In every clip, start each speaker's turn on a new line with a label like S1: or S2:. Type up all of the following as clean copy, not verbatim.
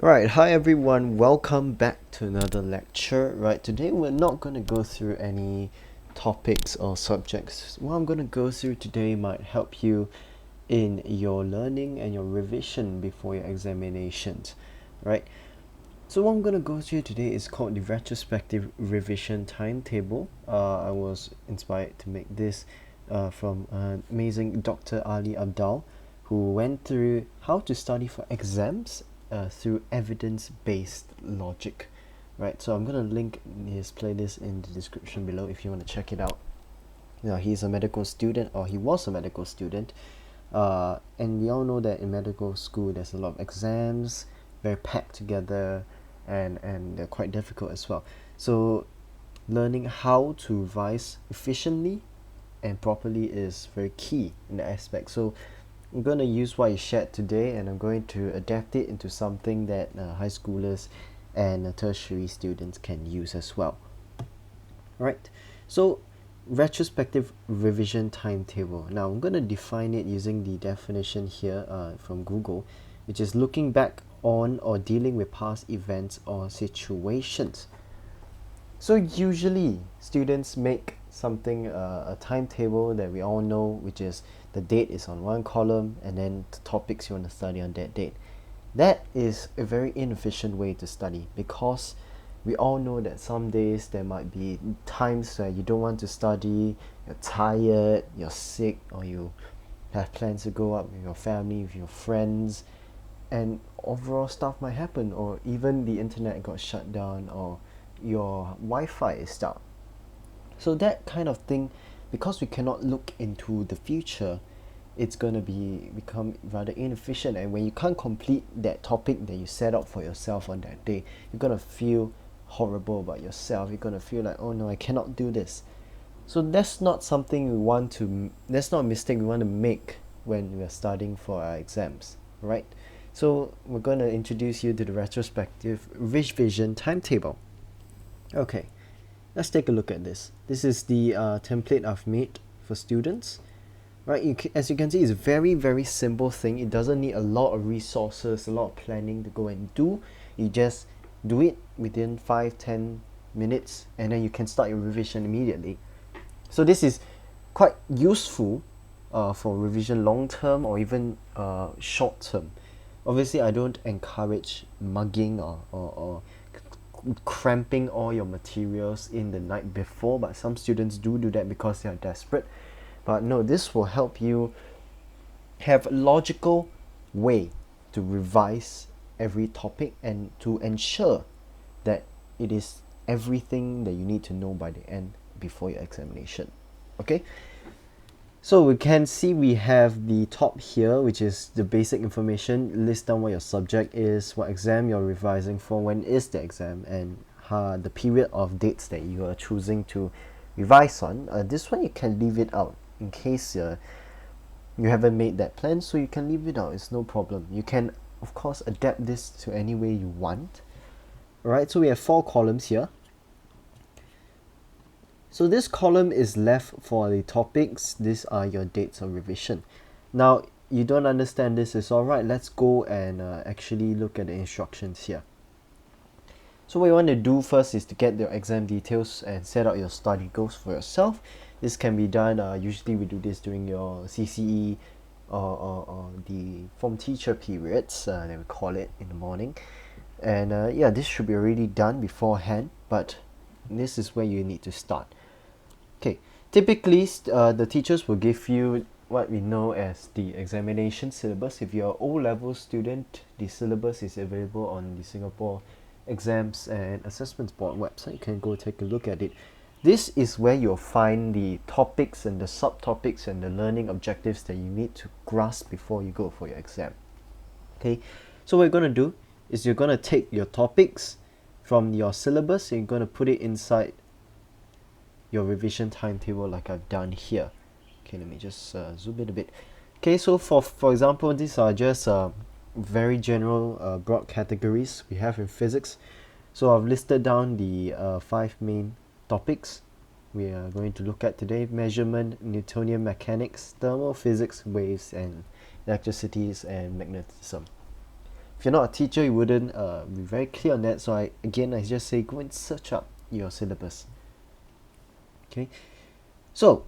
S1: Right, hi everyone, welcome back to another lecture. Right, today we're not going to go through any topics or subjects. What I'm going to go through today might help you in your learning and your revision before your examinations. Right, so what I'm going to go through today is called the Retrospective Revision Timetable. I was inspired to make this from amazing Dr. Ali Abdal, who went through how to study for exams through evidence-based logic. Right, so I'm going to link his playlist in the description below if you want to check it out. Now, he's a medical student, or he was a medical student, and we all know that in medical school there's a lot of exams, very packed together, and they're quite difficult as well. So learning how to revise efficiently and properly is very key in that aspect. So I'm going to use what he shared today, and I'm going to adapt it into something that high schoolers and tertiary students can use as well. Right, so retrospective revision timetable. Now I'm going to define it using the definition here from Google, which is looking back on or dealing with past events or situations. So usually students make something a timetable that we all know, which is the date is on one column and then the topics you want to study on that date. That is a very inefficient way to study, because we all know that some days there might be times where you don't want to study, you're tired, you're sick, or you have plans to go out with your family, with your friends, and overall stuff might happen, or even the internet got shut down, or your Wi-Fi is down. So that kind of thing, because we cannot look into the future, it's gonna become rather inefficient. And when you can't complete that topic that you set up for yourself on that day, you're gonna feel horrible about yourself. You're gonna feel like, oh no, I cannot do this. So that's not something we want to. That's not a mistake we want to make when we're studying for our exams, right? So we're gonna introduce you to the retrospective revision timetable. Okay, let's take a look at this. This is the template I've made for students. Right, as you can see, it's a very simple thing. It doesn't need a lot of resources, a lot of planning to go and do. You just do it within 5-10 minutes, and then you can start your revision immediately. So this is quite useful for revision long term or even short term. Obviously, I don't encourage mugging or cramping all your materials in the night before, but some students do that because they are desperate. But no, this will help you have a logical way to revise every topic and to ensure that it is everything that you need to know by the end before your examination. Okay, so we can see we have the top here, which is the basic information. List down what your subject is, what exam you're revising for, when is the exam, and the period of dates that you are choosing to revise on. This one you can leave it out in case you haven't made that plan, so you can leave it out. It's no problem. You can of course adapt this to any way you want. Alright, so we have 4 columns here. So this column is left for the topics. These are your dates of revision. Now, you don't understand this, is alright. Let's go and actually look at the instructions here. So what you want to do first is to get your exam details and set out your study goals for yourself. This can be done, usually we do this during your CCE or the form teacher periods, that we call it, in the morning. And yeah, this should be already done beforehand, but this is where you need to start. Okay, typically the teachers will give you what we know as the examination syllabus. If you're an O-level student, the syllabus is available on the Singapore Exams and Assessments Board website. You can go take a look at it. This is where you'll find the topics and the subtopics and the learning objectives that you need to grasp before you go for your exam. Okay, so what you're going to do is you're going to take your topics from your syllabus and you're going to put it inside your revision timetable like I've done here. Okay, let me just zoom in a bit. Okay, so for example, these are just very general broad categories we have in physics. So I've listed down the 5 main topics we are going to look at today: measurement, Newtonian mechanics, thermal physics, waves, and electricities and magnetism. if you're not a teacher, you wouldn't be very clear on that. So I just say go and search up your syllabus. Okay, so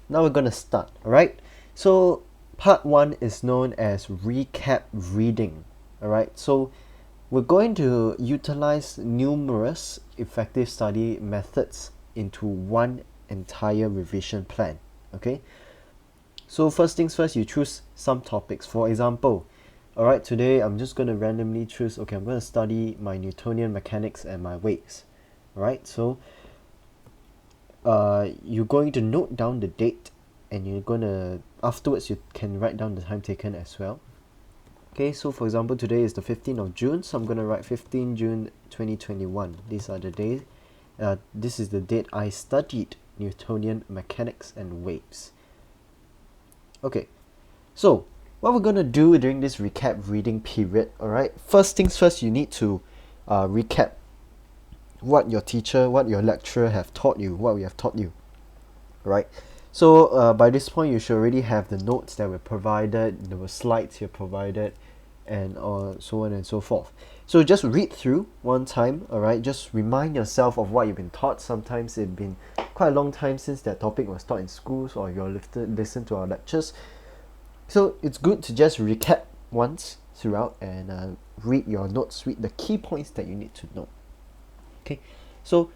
S1: now we're gonna start. All right. So part 1 is known as recap reading. All right. So we're going to utilize numerous effective study methods into one entire revision plan. Okay. So first things first, you choose some topics. For example, alright, today I'm just going to randomly choose, okay, I'm going to study my Newtonian mechanics and my weights. Alright, so you're going to note down the date, and you're going to, afterwards you can write down the time taken as well. Okay, so for example, today is the 15th of June, so I'm going to write 15 June 2021. These are the days, this is the date I studied Newtonian mechanics and waves. Okay, so what we're going to do during this recap reading period, alright, first things first, you need to recap what your teacher, what your lecturer have taught you, what we have taught you, right? So by this point, you should already have the notes that were provided, there were slides here provided, and so on and so forth. So just read through one time, alright, just remind yourself of what you've been taught. Sometimes it's been quite a long time since that topic was taught in schools, or you're listen to our lectures. So it's good to just recap once throughout and read your notes, read the key points that you need to know. Okay, so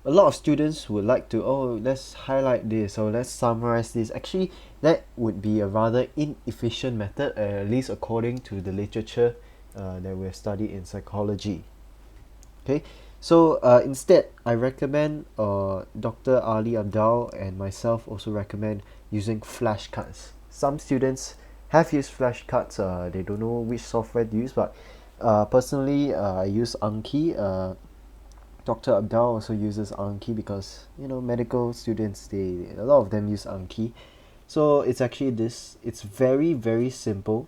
S1: a lot of students would like to, let's highlight this or let's summarize this. Actually, that would be a rather inefficient method, at least according to the literature that we have studied in psychology. Okay, so instead, I recommend, Dr. Ali Abdal and myself also recommend using flashcards. Some students have used flashcards, they don't know which software to use, but personally, I use Anki. Dr. Abdal also uses Anki because, medical students, a lot of them use Anki. So it's actually it's very, very simple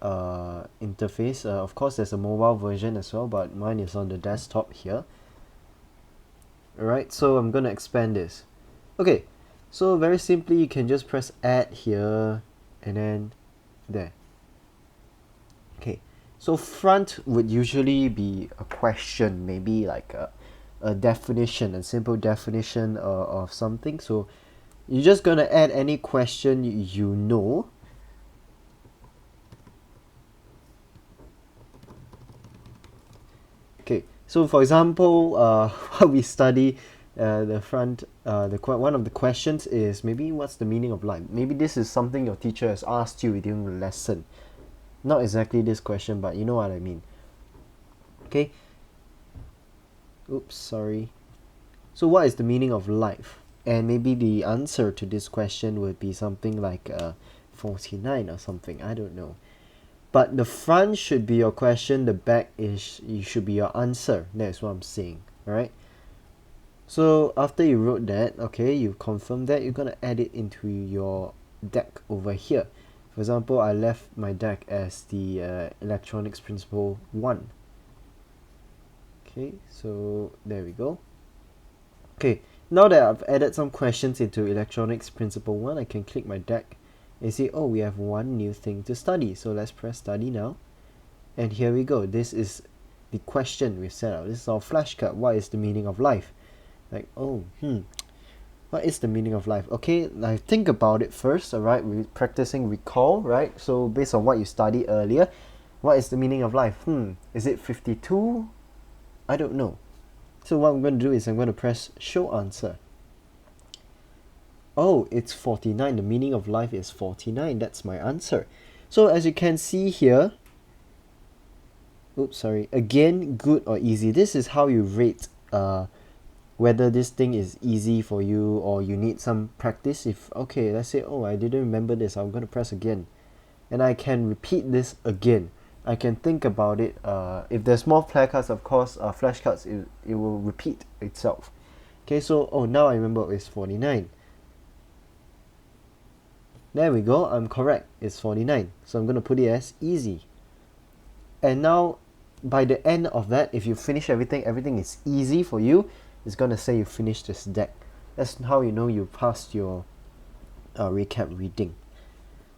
S1: interface. Of course, there's a mobile version as well, but mine is on the desktop here. Alright, so I'm going to expand this. Okay, so very simply, you can just press add here and then there. Okay, so front would usually be a question, maybe like a definition, a simple definition of something. So you're just going to add any question you know. Okay, so for example, what we study, the front, one of the questions is maybe what's the meaning of life? Maybe this is something your teacher has asked you during the lesson. Not exactly this question, but you know what I mean. Okay. Oops, sorry. So what is the meaning of life? And maybe the answer to this question would be something like 49 or something. I don't know. But the front should be your question, the back should be your answer. That's what I'm saying. Alright. So after you wrote that, okay, you confirm that, you're gonna add it into your deck over here. For example, I left my deck as the electronics principle 1. Okay, so there we go. Okay, now that I've added some questions into electronics principle 1, I can click my deck and see, we have one new thing to study. So let's press study now. And here we go. This is the question we've set out. This is our flashcard. What is the meaning of life? Like, what is the meaning of life? Okay, now think about it first, alright? We're practicing recall, right? So based on what you studied earlier, what is the meaning of life? Is it 52? I don't know. So what I'm going to do is I'm going to press show answer. Oh, it's 49. The meaning of life is 49. That's my answer. So as you can see here, again, good or easy. This is how you rate whether this thing is easy for you or you need some practice. If, let's say, I didn't remember this, I'm going to press again. And I can repeat this again. I can think about it. If there's more flashcards, of course, flashcards, it will repeat itself. Okay, so, now I remember it's 49. There we go, I'm correct. It's 49. So I'm going to put it as easy. And now, by the end of that, if you finish everything is easy for you, it's going to say you finished this deck. That's how you know you passed your recap reading.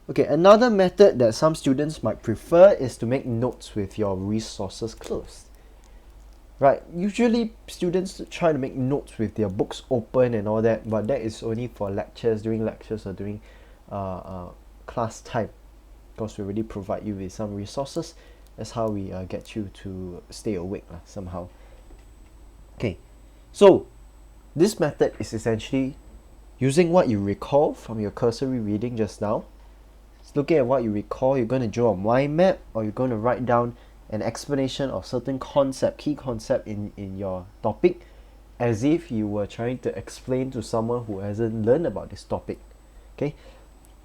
S1: Okay, another method that some students might prefer is to make notes with your resources closed. Right, usually students try to make notes with their books open and all that, but that is only for lectures, during lectures or during class time, because we already provide you with some resources. That's how we get you to stay awake somehow. Okay, so this method is essentially using what you recall from your cursory reading just now. Looking at what you recall, you're going to draw a mind map, or you're going to write down an explanation of certain key concept in your topic, as if you were trying to explain to someone who hasn't learned about this topic. Okay,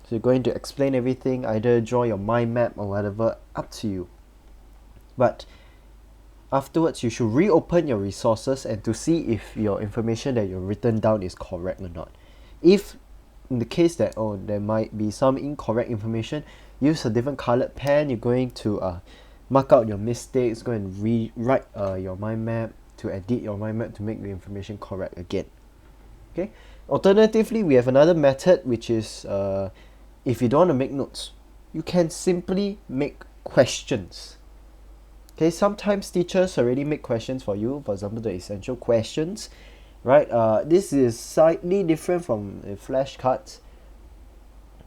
S1: so you're going to explain everything, either draw your mind map or whatever, up to you. But afterwards, you should reopen your resources and to see if your information that you've written down is correct or not. If in the case that there might be some incorrect information, use a different colored pen. You're going to mark out your mistakes, go and rewrite your mind map, to edit your mind map to make the information correct again. Okay. Alternatively, we have another method, which is if you don't want to make notes, you can simply make questions. Okay, sometimes teachers already make questions for you, for example, the essential questions, right? This is slightly different from flashcards.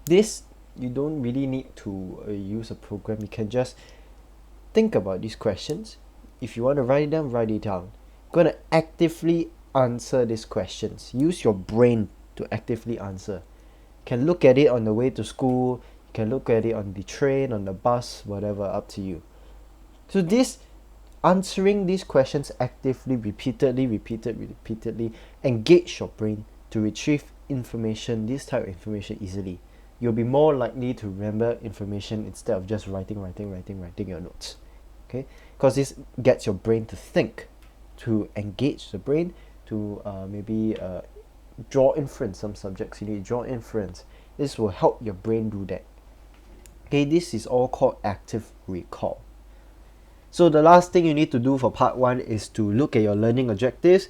S1: This, you don't really need to use a program. You can just think about these questions. If you want to write it down, write it down. You're going to actively answer these questions. Use your brain to actively answer. You can look at it on the way to school. You can look at it on the train, on the bus, whatever, up to you. So this answering these questions actively, repeatedly, engage your brain to retrieve information, this type of information easily. You'll be more likely to remember information instead of just writing your notes. Okay, because this gets your brain to think, to engage the brain, to maybe draw inference. Some subjects you need to draw inference. This will help your brain do that. Okay, this is all called active recall. So the last thing you need to do for part 1 is to look at your learning objectives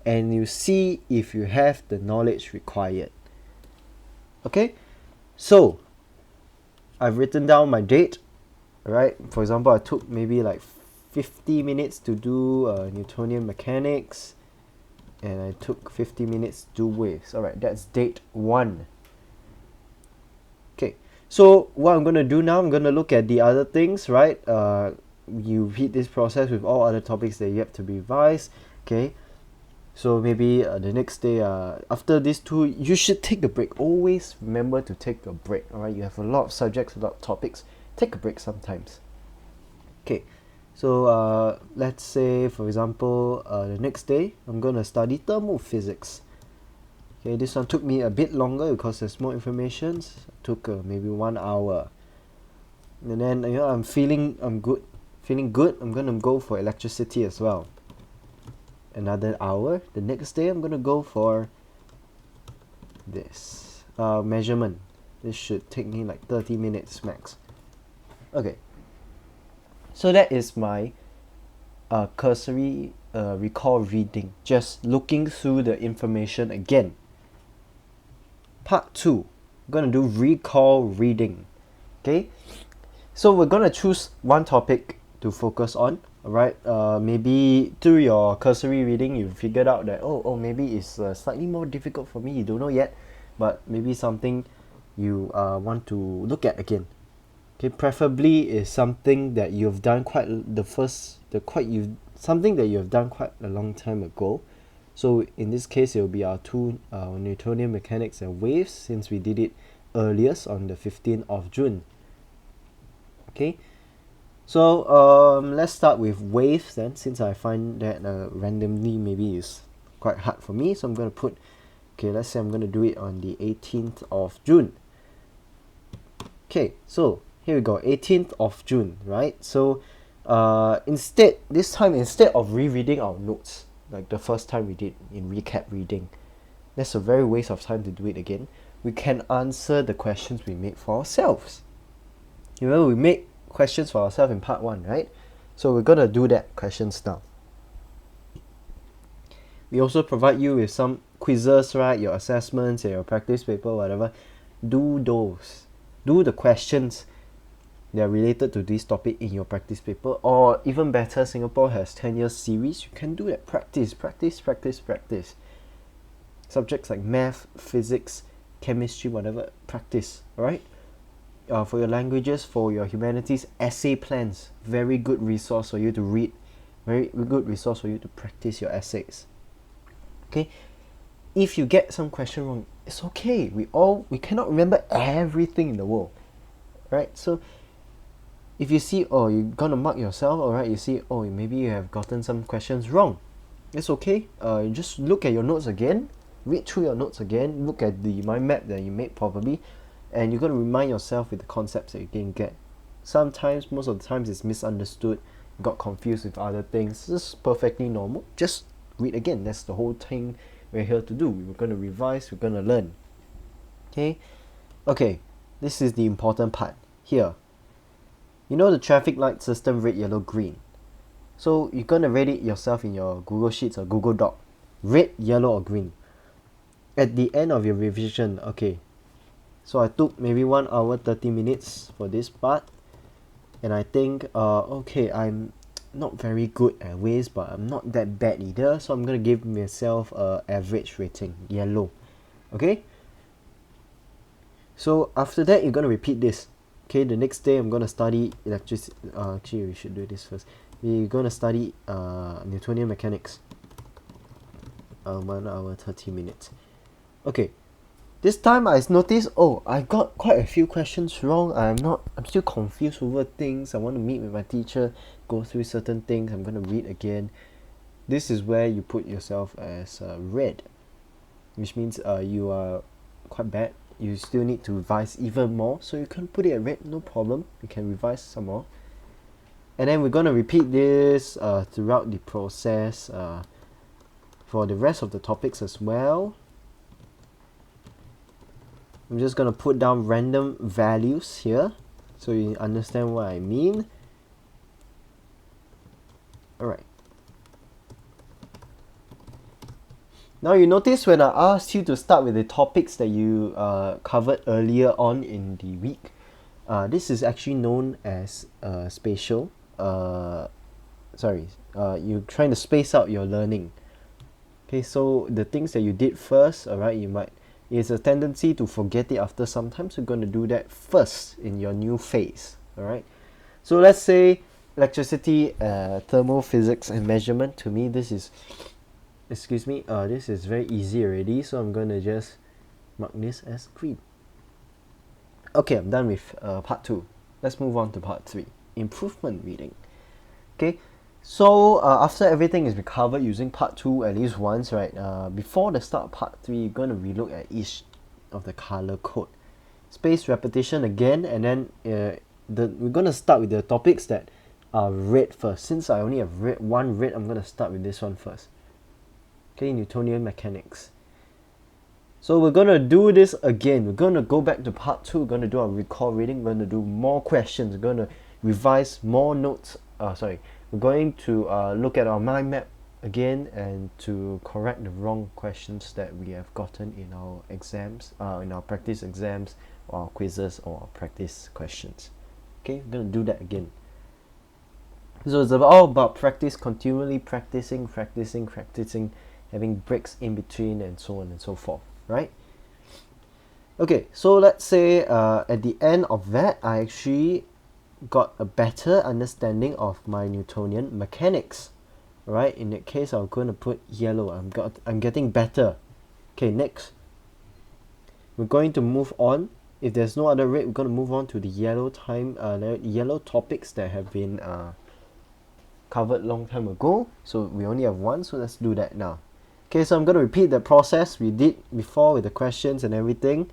S1: and you see if you have the knowledge required. Okay, so I've written down my date. Alright, for example, I took maybe like 50 minutes to do Newtonian mechanics, and I took 50 minutes to do waves. Alright, that's date 1. Okay, so what I'm going to do now, I'm going to look at the other things, right? You repeat this process with all other topics that you have to revise. Okay, so maybe the next day, after these two, you should take a break. Always remember to take a break. Alright, you have a lot of subjects, a lot of topics. Take a break sometimes. Okay, so let's say, for example, the next day I'm gonna study thermophysics. Okay, this one took me a bit longer because there's more information. It took maybe 1 hour. And then I'm feeling good. I'm gonna go for electricity as well. Another hour. The next day I'm gonna go for this measurement. This should take me like 30 minutes max. Okay, so that is my cursory recall reading, just looking through the information again. Part 2, I'm gonna do recall reading. Okay, so we're gonna choose one topic to focus on. Alright, maybe through your cursory reading you figured out that maybe it's slightly more difficult for me, you don't know yet, but maybe something you want to look at again. Okay, preferably is something that you've done something that you have done quite a long time ago. So in this case, it will be our two Newtonian mechanics and waves, since we did it earliest on the 15th of June. Okay, so let's start with waves then, since I find that randomly maybe is quite hard for me. So I'm going to put, okay, let's say I'm going to do it on the 18th of June. Okay, so here we go, 18th of June, right? So instead of rereading our notes like the first time we did in recap reading, that's a very waste of time to do it again. We can answer the questions we made for ourselves. Remember, we made questions for ourselves in part 1, right? So we're gonna do that questions now. We also provide you with some quizzes, right? Your assessments and your practice paper, whatever. Do those. do the questions that are related to this topic in your practice paper, or even better, Singapore has 10 years series. You can do that. Practice. Subjects like math, physics, chemistry, whatever, practice. Alright? For your languages, for your humanities, essay plans, very good resource for you to read, very good resource for you to practice your essays. Okay, if you get some question wrong, it's okay. We cannot remember everything in the world, right? So if you see, oh, you're gonna mark yourself, alright, you see, oh, maybe you have gotten some questions wrong, it's okay. Just look at your notes again, read through your notes again, look at the mind map that you made probably, and you're gonna remind yourself with the concepts that you can get. Sometimes, most of the times, it's misunderstood, got confused with other things. This is perfectly normal. Just read again. That's the whole thing we're here to do. We're going to revise, we're going to learn. Okay, this is the important part here. You know the traffic light system, red, yellow, green. So you're going to rate it yourself in your Google Sheets or Google Doc. Red, yellow, or green. At the end of your revision, okay. So I took maybe 1 hour 30 minutes for this part. And I think, okay, I'm not very good at ways, but I'm not that bad either. So I'm going to give myself a average rating, yellow. Okay? So after that, you're going to repeat this. Okay, the next day I'm going to study electricity. Actually, we should do this first. We're going to study Newtonian mechanics. 1 hour 30 minutes. Okay. This time I noticed, oh, I got quite a few questions wrong. I'm still confused over things. I want to meet with my teacher, go through certain things. I'm going to read again. This is where you put yourself as red, which means you are quite bad. You still need to revise even more. So you can put it at red, no problem. You can revise some more. And then we're going to repeat this throughout the process for the rest of the topics as well. I'm just going to put down random values here so you understand what I mean. Alright. Now you notice when I asked you to start with the topics that you covered earlier on in the week, this is actually known as spatial. You're trying to space out your learning. Okay, so the things that you did first, alright, it's a tendency to forget it after some time, so you're going to do that first in your new phase. Alright, so let's say electricity, thermophysics and measurement. To me, this is very easy already, so I'm going to just mark this as green. Okay, I'm done with part 2. Let's move on to part 3, improvement reading. Okay, so after everything is recovered using part 2 at least once, right, before the start of part 3, you're going to relook at each of the color code. Space repetition again, and then we're going to start with the topics that are red first. Since I only have one red, I'm going to start with this one first. Okay, Newtonian mechanics. So we're going to do this again. We're going to go back to part 2. We're going to do our recall reading. We're going to do more questions. We're going to revise more notes. We're going to look at our mind map again and to correct the wrong questions that we have gotten in our exams, in our practice exams, or our quizzes, or our practice questions. Okay, we're going to do that again. So it's all about practice, continually practicing, having breaks in between, and so on and so forth, right? Okay, so let's say at the end of that, I actually got a better understanding of my Newtonian mechanics. Right, in that case, I'm going to put yellow. I'm getting better. Okay, next, we're going to move on. If there's no other red, we're going to move on to the yellow yellow topics that have been covered long time ago. So we only have one, so let's do that now. Okay, so I'm going to repeat the process we did before with the questions and everything.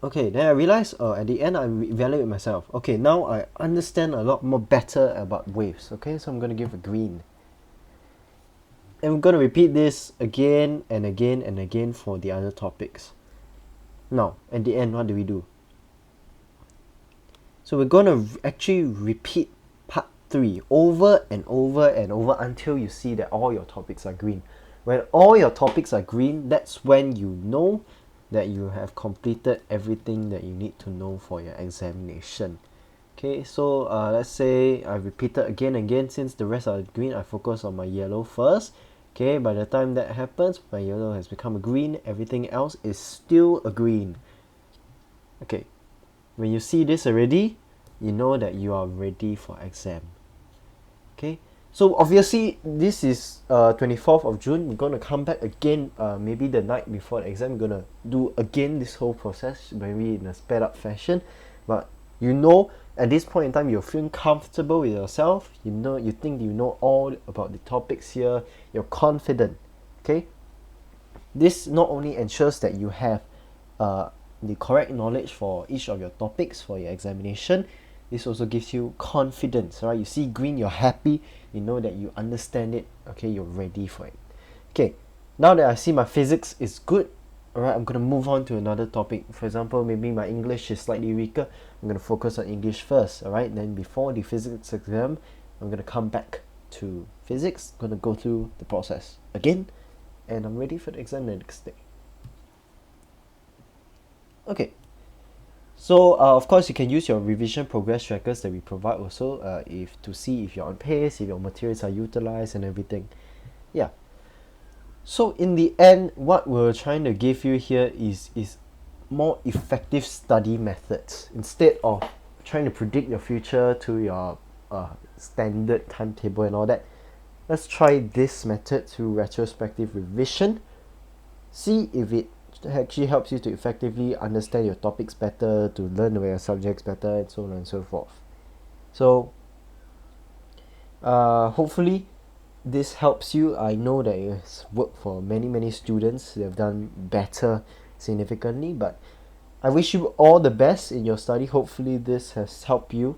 S1: Okay, then I realized at the end I evaluate myself. Okay, now I understand a lot more better about waves. Okay, so I'm going to give a green. And we're going to repeat this again and again and again for the other topics. Now, at the end, what do we do? So we're going to actually repeat part 3 over and over and over until you see that all your topics are green. When all your topics are green, that's when you know that you have completed everything that you need to know for your examination. Okay, so let's say I repeated again and again. Since the rest are green, I focus on my yellow first. Okay, by the time that happens, my yellow has become a green. Everything else is still a green. Okay, when you see this already, you know that you are ready for exam. Okay, so obviously this is 24th of June. We're gonna come back again, maybe the night before the exam. We're gonna do again this whole process, maybe in a sped up fashion. But you know, at this point in time, you're feeling comfortable with yourself. You know, you think you know all about the topics here. You're confident. Okay, this not only ensures that you have the correct knowledge for each of your topics for your examination, this also gives you confidence, right? You see green, you're happy, you know that you understand it, okay, you're ready for it. Okay, now that I see my physics is good, alright, I'm going to move on to another topic. For example, maybe my English is slightly weaker, I'm going to focus on English first, alright? Then before the physics exam, I'm going to come back to physics, going to go through the process again, and I'm ready for the exam the next day. Okay, so of course you can use your revision progress trackers that we provide also if to see if you're on pace, if your materials are utilized and everything. Yeah. So in the end, what we're trying to give you here is more effective study methods instead of trying to predict your future to your standard timetable and all that. Let's try this method through retrospective revision. See if it actually helps you to effectively understand your topics better, to learn about your subjects better, and so on and so forth. So hopefully this helps you. I know that it's worked for many students. They've done better significantly, but I wish you all the best in your study. Hopefully this has helped you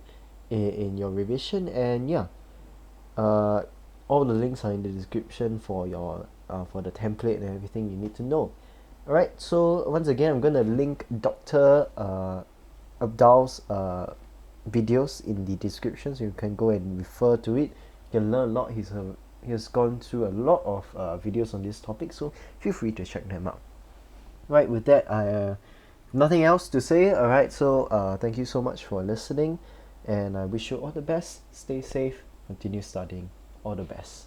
S1: in your revision, and yeah, all the links are in the description for your for the template and everything you need to know. Alright, so once again, I'm gonna link Dr. Abdal's videos in the description, so you can go and refer to it. You can learn a lot. He has gone through a lot of videos on this topic, so feel free to check them out. Right, with that, I nothing else to say. Alright, so thank you so much for listening, and I wish you all the best. Stay safe, continue studying. All the best.